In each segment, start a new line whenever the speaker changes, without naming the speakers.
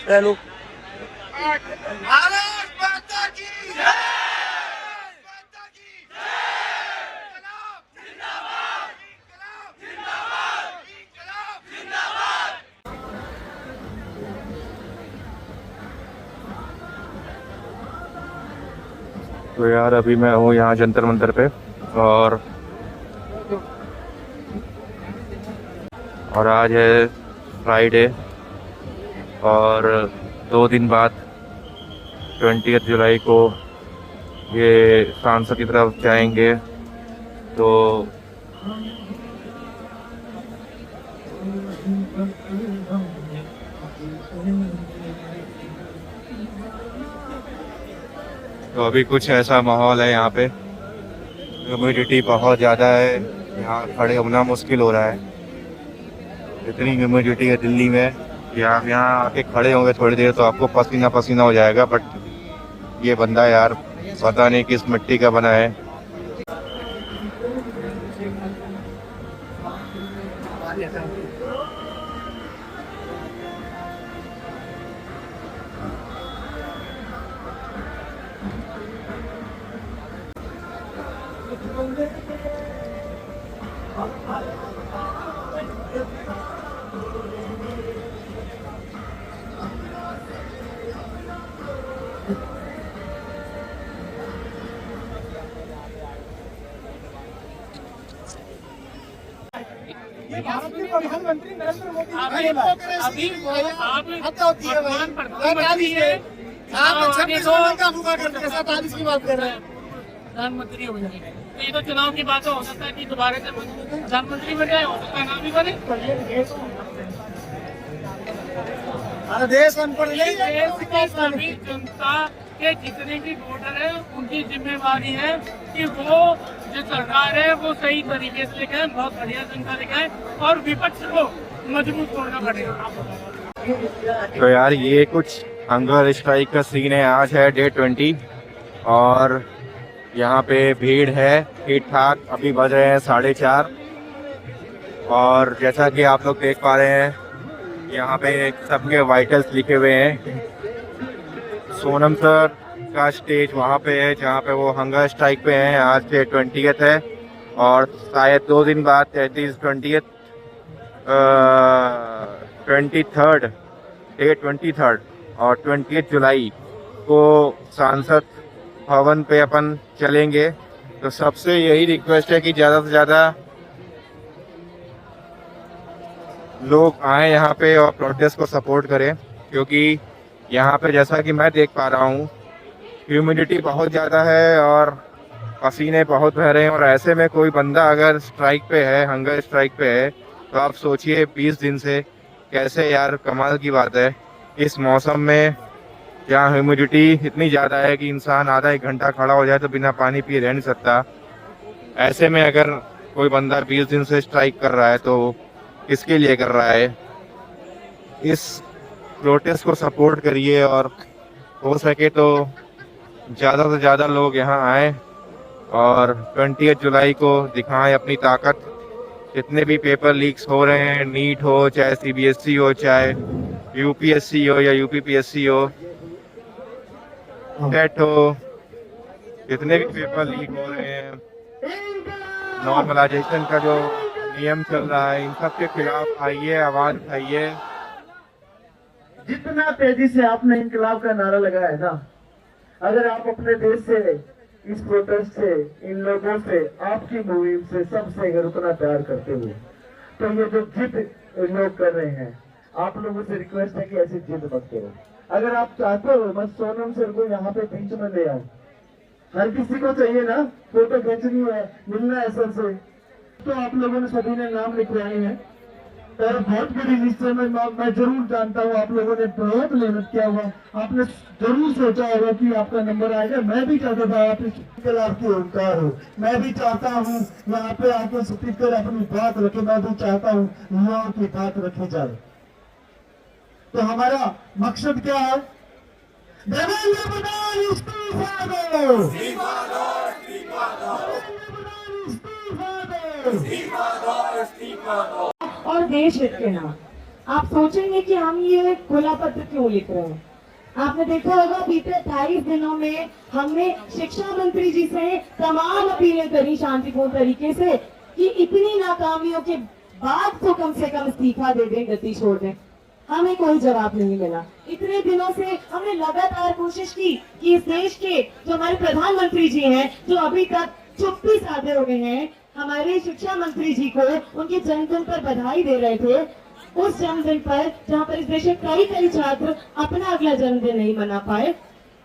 Hello तो यार अभी मैं हूँ यहाँ जंतर मंतर पे और आज है फ्राइडे और 2 दिन बाद 20 जुलाई को ये सांसद की तरफ जाएंगे। तो अभी कुछ ऐसा माहौल है यहाँ पे, ह्यूमिडिटी बहुत ज़्यादा है, यहाँ खड़े होना मुश्किल हो रहा है। इतनी ह्यूमिडिटी है दिल्ली में कि आप यहाँ आके खड़े होंगे थोड़ी देर तो आपको पसीना पसीना हो जाएगा। बट ये बंदा यार पता नहीं किस मिट्टी का बना है।
भारत के प्रधानमंत्री नरेंद्र मोदी अभी प्रधानमंत्री है, आप 26 का हुआ करने के साथ आज इसकी बात कर रहे हैं। प्रधानमंत्री हो जाएंगे तो ये तो चुनाव की बात हो सकता है कि दोबारा से प्रधानमंत्री बन जाए, हो सकता है ना भी बने। देश अनपढ़ नहीं है, देश की सभी जनता के जितने भी वोटर है उनकी जिम्मेवारी है कि वो जो सरकार है वो सही तरीके से लेके बहुत बढ़िया जनता लेके और विपक्ष को मजबूत करना पड़ेगा।
तो यार ये कुछ हंगर स्ट्राइक का सीन है। आज है डे 20 और यहाँ पे भीड़ है ठीक ठाक। अभी बज रहे हैं 4:30 और जैसा कि आप लोग देख पा रहे हैं यहाँ पे सबके वाइटल्स लिखे हुए हैं। सोनम सर का स्टेज वहाँ पे है जहाँ पे वो हंगर स्ट्राइक पे हैं। आज से 20 है और शायद 2 दिन बाद 23 23 और 20 जुलाई को सांसद भवन पे अपन चलेंगे। तो सबसे यही रिक्वेस्ट है कि ज़्यादा से ज़्यादा लोग आए यहाँ पे और प्रोटेस्ट को सपोर्ट करें, क्योंकि यहाँ पे जैसा कि मैं देख पा रहा हूँ ह्यूमिडिटी बहुत ज़्यादा है और पसीने बहुत बह रहे हैं। और ऐसे में कोई बंदा अगर स्ट्राइक पे है, हंगर स्ट्राइक पे है, तो आप सोचिए 20 दिन से कैसे। यार कमाल की बात है इस मौसम में जहाँ ह्यूमिडिटी इतनी ज़्यादा है कि इंसान आधा 1 घंटा खड़ा हो जाए तो बिना पानी पिए रह नहीं सकता। ऐसे में अगर कोई बंदा 20 दिन से स्ट्राइक कर रहा है तो किसके लिए कर रहा है। इस प्रोटेस्ट को सपोर्ट करिए और हो सके तो ज़्यादा से ज़्यादा लोग यहाँ आए और 20 जुलाई को दिखाएं अपनी ताकत। जितने भी पेपर लीक्स हो रहे हैं, नीट हो चाहे CBSE हो चाहे UPSC हो या UPPSC हो, टेट हो, जितने भी पेपर लीक हो रहे हैं, नॉर्मलाइजेशन का जो नियम चल रहा है, इन सब के खिलाफ आइए, आवाज उठाइए।
जितना तेजी से आपने इंकलाब का नारा लगाया है ना, अगर आप अपने देश से, इस प्रोटेस्ट से, इन लोगों से, आपकी मुहिम से, सबसे अगर उतना प्यार करते हुए, तो ये जो जिद लोग कर रहे हैं, आप लोगों से रिक्वेस्ट है कि ऐसी जिद मत करो। अगर आप चाहते हो मैं सोनम सर को यहाँ पे बीच में ले आऊं, हर किसी को चाहिए ना फोटो खींचनी है, मिलना है सर से, तो आप लोगों ने सभी ने नाम लिखवाए हैं और बहुत बड़ी लिस्ट में मैं जरूर जानता हूँ आप लोगों ने बहुत मेहनत किया हुआ। आपने जरूर सोचा होगा कि आपका नंबर आएगा। मैं भी चाहता था आप इस खिलाफ की ओंकार हो, मैं भी चाहता हूँ यहाँ पे आके स्पीकर अपनी बात रखे, मैं भी चाहता हूँ युवाओं की बात रखी जाए। तो हमारा मकसद क्या है?
और देश हित के नाम आप सोचेंगे कि हम ये खुला पत्र क्यों लिख रहे हैं। आपने देखा होगा बीते 28 दिनों में हमने शिक्षा मंत्री जी से तमाम अपीलें करी शांतिपूर्ण तरीके से कि इतनी नाकामियों के बाद तो कम से कम इस्तीफा दे दें, गति छोड़ दें। हमें कोई जवाब नहीं मिला। इतने दिनों से हमने लगातार कोशिश की कि इस देश के जो हमारे प्रधानमंत्री जी हैं, जो अभी तक चुप्पी साधे हुए हैं, हमारे शिक्षा मंत्री जी को उनके जन्मदिन पर बधाई दे रहे थे, उस जन्मदिन पर जहाँ पर इस देश के कई छात्र अपना अगला जन्मदिन नहीं मना पाए,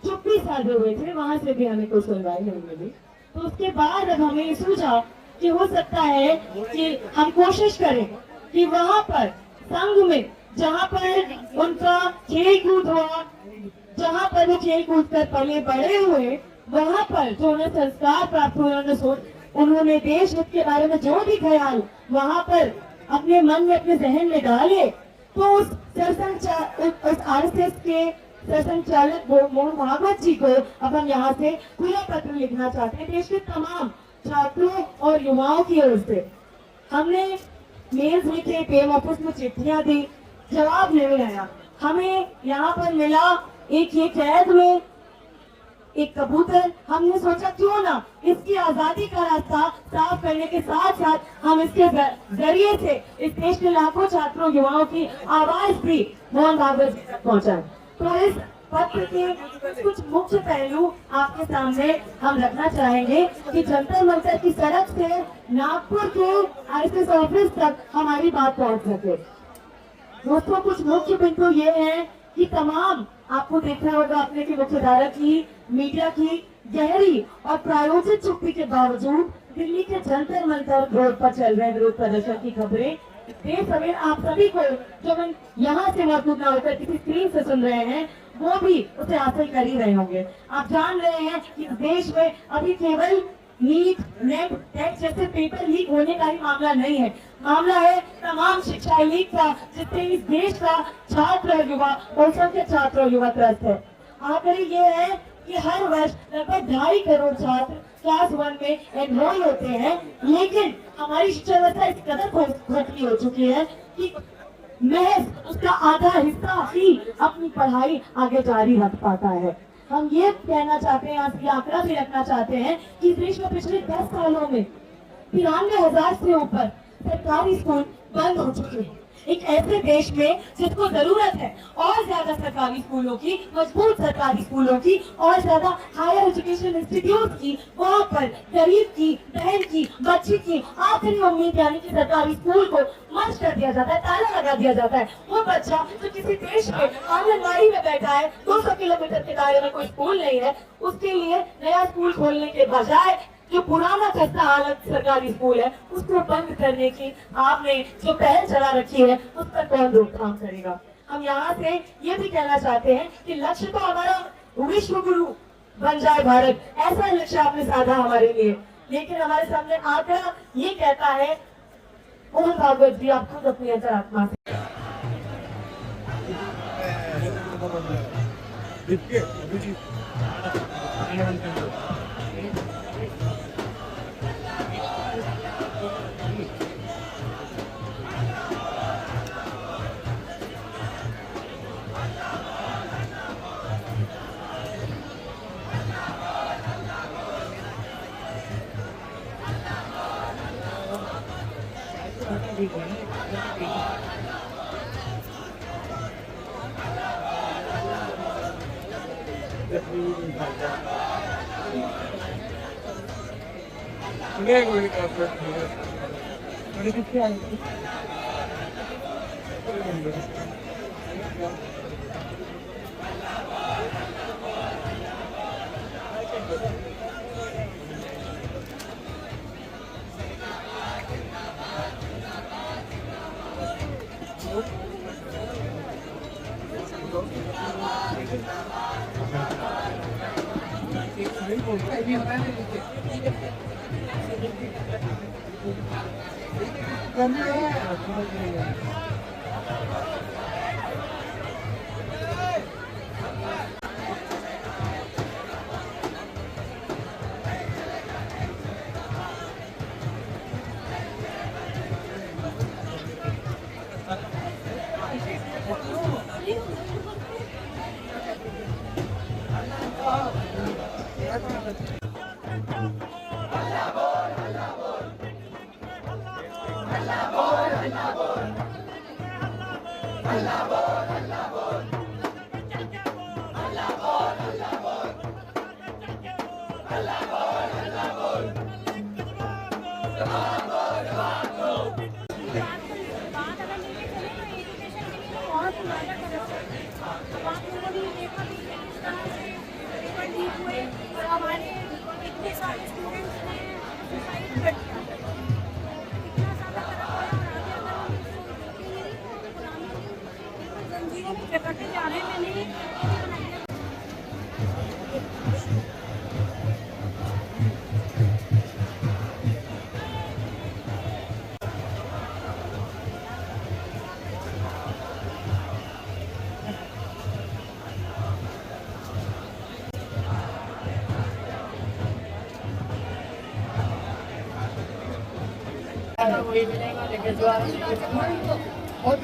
चुप्पी साधे हुए थे, वहां से भी हमें कोई सुनवाई नहीं मिली। तो उसके बाद अब हमें सूझा कि हो सकता है कि हम कोशिश करें कि वहां पर संघ में जहाँ पर उनका खेल कूद हुआ, जहाँ पर वो खेल कूद कर पले बड़े हुए, वहां पर जो उन्हें संस्कार प्राप्त हुए, उन्होंने देश हित के बारे में जो भी ख्याल वहां पर अपने मन में, अपने जहन में डाले, तो उस आरएसएस के सरसंघचालक मोहन भागवत जी को अब हम यहाँ से खुला पत्र लिखना चाहते हैं देश के तमाम छात्रों और युवाओं की ओर से। हमने मेल्स लिखे, पीएम ऑफिस में चिट्ठियां दी, जवाब नहीं आया। हमें यहाँ पर मिला एक ये कैद में एक कबूतर। हमने सोचा क्यों ना इसकी आजादी का रास्ता साफ करने के साथ साथ हम इसके जरिए से इस देश के लाखों छात्रों युवाओं की आवाज भी मोहन भागवत जी तक पहुंचाएं। तो इस पत्र के कुछ मुख्य पहलू आपके सामने हम रखना चाहेंगे कि जंतर मंतर की सड़क से नागपुर के आरएसएस ऑफिस तक हमारी बात पहुंच सके। दोस्तों, कुछ मुख्य बिंदु ये हैं कि तमाम आपको देखना होगा अपने की मुख्यधारा की मीडिया की गहरी और प्रायोजित चुप्पी के बावजूद दिल्ली के जंतर मंतर रोड पर चल रहे विरोध प्रदर्शन की खबरें देश समेत आप सभी को जो हम यहाँ से मौजूद ना होकर किसी स्क्रीन से सुन रहे हैं, वो भी उसे हासिल कर ही रहे होंगे। आप जान रहे हैं कि इस देश में अभी केवल नीट, नेट, टेट जैसे पेपर लीक होने का ही मामला नहीं है, मामला है तमाम शिक्षा लीक का, जिससे इस देश का छात्र और युवा, बहुसंख्यक छात्र और युवा त्रस्त है। आखिरी ये है कि हर वर्ष लगभग 2.5 करोड़ छात्र क्लास 1 में एनरोल होते हैं, लेकिन हमारी शिक्षा व्यवस्था इस कदर खोखली हो चुकी है कि महज उसका आधा हिस्सा ही अपनी पढ़ाई आगे जारी रख पाता है। हम ये कहना चाहते हैं, ये आंकड़ा भी रखना चाहते हैं कि देश में पिछले 10 सालों में 93,000 से ऊपर सरकारी स्कूल बंद हो चुके हैं। एक ऐसे देश में जिसको जरूरत है और ज्यादा सरकारी स्कूलों की, मजबूत सरकारी स्कूलों की और ज्यादा हायर एजुकेशन इंस्टीट्यूट की, वहाँ पर गरीब की, बहन की, बच्ची की आखिरी उम्मीद यानी कि सरकारी स्कूल को मर्ज कर दिया जाता है, ताला लगा दिया जाता है। वो बच्चा जो किसी देश में आंगनबाड़ी में बैठा है, 200 किलोमीटर के दायरे में कोई स्कूल नहीं है, उसके लिए नया स्कूल खोलने के बजाय जो पुराना खस्ता हालत सरकारी स्कूल है उसको बंद करने की आपने जो पहल चला रखी है, उस पर कौन रोकथाम करेगा। हम यहाँ से ये भी कहना चाहते हैं कि लक्ष्य तो हमारा विश्व गुरु बन जाए भारत, ऐसा लक्ष्य आपने साधा हमारे लिए, लेकिन हमारे सामने आंकड़ा ये कहता है, मोहन भागवत जी आप खुद अपनी अंतरात्मा से
हमारे इतने सारे स्टूडेंट्स ने सुसाइड कर दिया, इतना ज़्यादा जंजीरों में जकड़ते जा रहे हैं। मैंने
वही मिलेगा, लेकिन जो और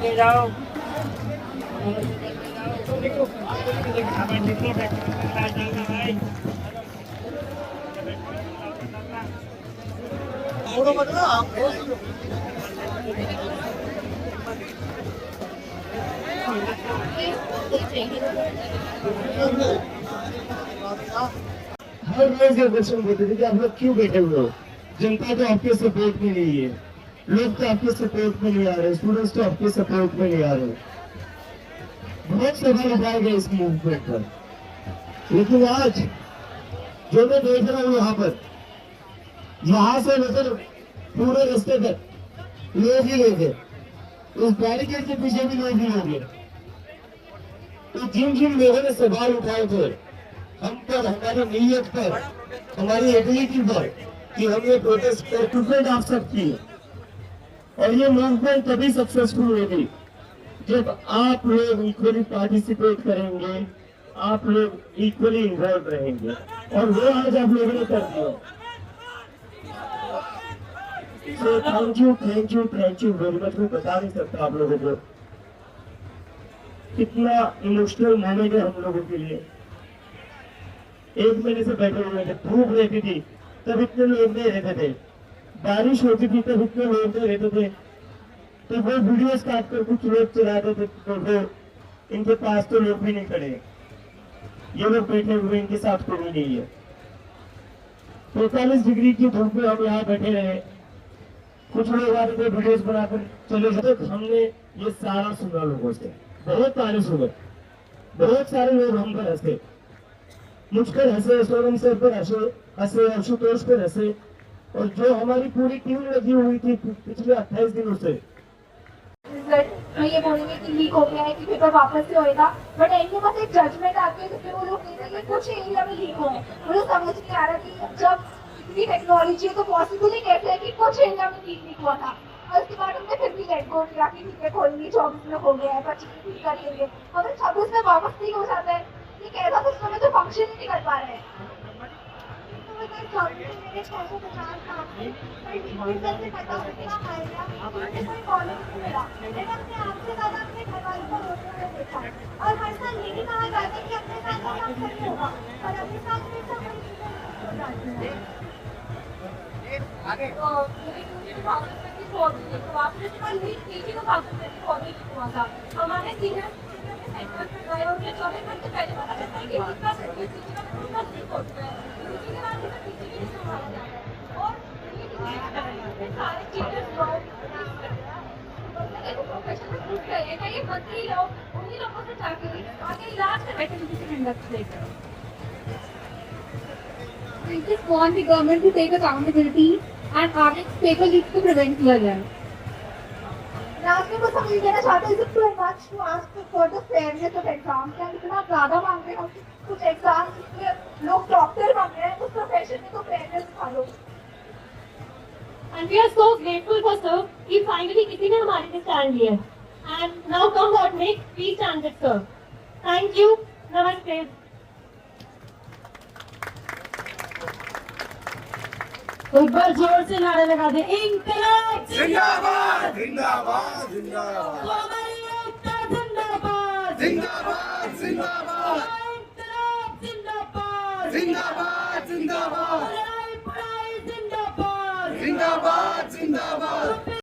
ले जाओ
हर रोज ये क्वेश्चन करते थे कि आप लोग क्यों बैठे हुए हो? जनता तो आपके सपोर्ट में नहीं है, लोग तो आपके सपोर्ट में नहीं आ रहे, स्टूडेंट्स तो आपके सपोर्ट में नहीं आ रहे। बहुत सवाल उठाए गए इस मूवमेंट पर, लेकिन आज जो मैं देख रहा हूँ यहाँ से लेकर पूरे रास्ते तक लोग ही लोग हैं, उस बैरिकेड के पीछे भी लोग ही लोग हैं। तो जिन जिन लोगों ने सवाल उठाए थे हम पर, हमारी नीयत पर, हमारी एबिलिटी पर कि हम ये प्रोटेस्ट कर डाल सकती है, और ये मूवमेंट तभी सक्सेसफुल होगी जब आप लोग इक्वली पार्टिसिपेट करेंगे, आप लोग इक्वली इन्वॉल्व रहेंगे, और वो आज आप लोगों ने कर दिया। तो थैंक यू वेरी मच। मैं बता नहीं सकता आप लोगों को कितना इमोशनल मोमेंट है हम लोगों के लिए। 1 महीने से बैठे हुए थे, धूप रहती थी तब इतने लोग नहीं रहते थे, बारिश होती थी तब इतने लोग नहीं रहते थे, तो वो वीडियो काट कर कुछ लोग चलाते थे, तो वो इनके पास तो लोग भी नहीं खड़े, ये लोग बैठे हुए, इनके साथ कोई नहीं है। 45 डिग्री की धूप में हम यहाँ बैठे रहे, कुछ लोग आते थे वीडियोस बनाकर चले जाते। तो हमने ये सारा सुना लोगों से, बहुत तारीफ सुने, बहुत सारे लोग हम पर हंसे, मुझ पर हंसे, सोनम सर पर हंसे, आशुतोष पर हंसे, और जो हमारी पूरी टीम लगी हुई थी पिछले 28 दिनों से।
मैं ये बोलूंगी कि लीक हो गया है कि पेपर वापस से होएगा, बट इनके पास एक जजमेंट आती है जिसमें वो लोग कहते हैं कि कुछ एरिया में लीक हुआ है। मुझे समझ नहीं आ रहा कि जब इतनी टेक्नोलॉजी है तो पॉसिबल ही कैसे है कि कुछ एरिया में लीक हुआ था, और उसके बाद हमने फिर भी लेट गो किया कि ठीक है खोलेंगे, 24 में हो गया है, 25 में कर लेंगे, अगर 26 में वापस नहीं हो जाता है, ये कैसा सिस्टम है जो फंक्शन ही नहीं कर पा रहे हैं। और हर साल ये भी कहा जाता है कि अपने साथ का काम नहीं होगा, और अपने साथ में सब हमारे सीनियर 24 घंटे पहले पता चलता है कि कितना होता है, उसके बाद और सारे टीचर्स ये मंत्री लोग उन्हीं लोगों से जाके आगे इलाज से बैठे। We just want the government to take accountability and ask paper leaks to prevent किया जाए। लास्ट में बस हम ये कहना चाहते हैं so much to ask for the fairness of exams, क्या इतना ज़्यादा मांग रहे हैं कुछ एग्जाम जिसमें लोग डॉक्टर बन रहे हैं, उस प्रोफेशन में तो फेयरनेस दिखा लो।
And we are so grateful for sir कि finally किसी ने हमारे लिए stand लिया, and now come what may, we stand with sir. Thank you. नमस्ते। एक बार जोर से नारा लगा दे, इंकलाब
जिंदाबाद जिंदाबाद जिंदाबाद,
हमारी एकता जिंदाबाद
जिंदाबाद जिंदाबाद,
इंकलाब जिंदाबाद।
पढ़ाई पढ़ाई जिंदाबाद जिंदाबाद